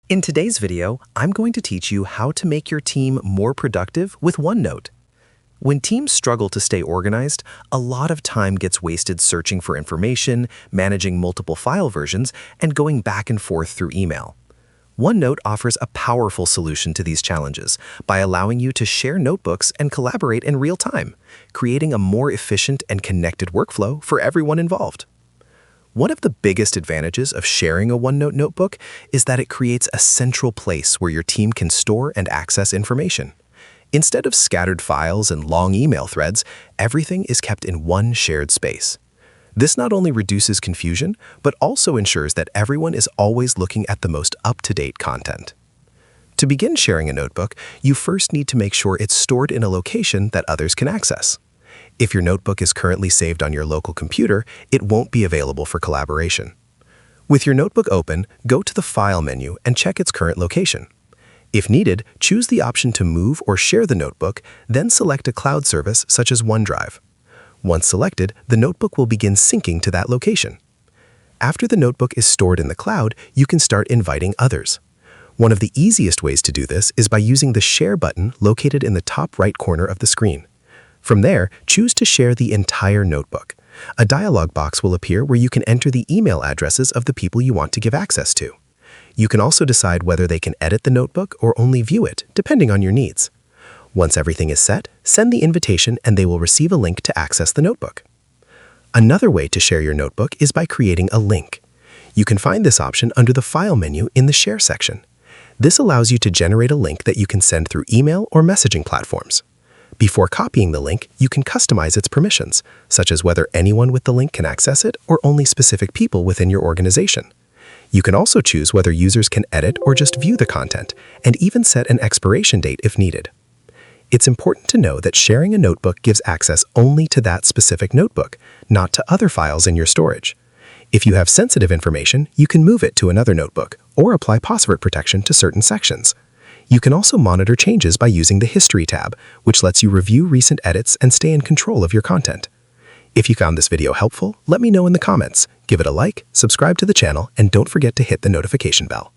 In today's video, I'm going to teach you how to make your team more productive with OneNote. When teams struggle to stay organized, a lot of time gets wasted searching for information, managing multiple file versions, and going back and forth through email. OneNote offers a powerful solution to these challenges by allowing you to share notebooks and collaborate in real time, creating a more efficient and connected workflow for everyone involved. One of the biggest advantages of sharing a OneNote notebook is that it creates a central place where your team can store and access information. Instead of scattered files and long email threads, everything is kept in one shared space. This not only reduces confusion, but also ensures that everyone is always looking at the most up-to-date content. To begin sharing a notebook, you first need to make sure it's stored in a location that others can access. If your notebook is currently saved on your local computer, it won't be available for collaboration. With your notebook open, go to the File menu and check its current location. If needed, choose the option to move or share the notebook, then select a cloud service such as OneDrive. Once selected, the notebook will begin syncing to that location. After the notebook is stored in the cloud, you can start inviting others. One of the easiest ways to do this is by using the Share button located in the top right corner of the screen. From there, choose to share the entire notebook. A dialog box will appear where you can enter the email addresses of the people you want to give access to. You can also decide whether they can edit the notebook or only view it, depending on your needs. Once everything is set, send the invitation and they will receive a link to access the notebook. Another way to share your notebook is by creating a link. You can find this option under the File menu in the Share section. This allows you to generate a link that you can send through email or messaging platforms. Before copying the link, you can customize its permissions, such as whether anyone with the link can access it or only specific people within your organization. You can also choose whether users can edit or just view the content, and even set an expiration date if needed. It's important to know that sharing a notebook gives access only to that specific notebook, not to other files in your storage. If you have sensitive information, you can move it to another notebook or apply password protection to certain sections. You can also monitor changes by using the History tab, which lets you review recent edits and stay in control of your content. If you found this video helpful, let me know in the comments. Give it a like, subscribe to the channel, and don't forget to hit the notification bell.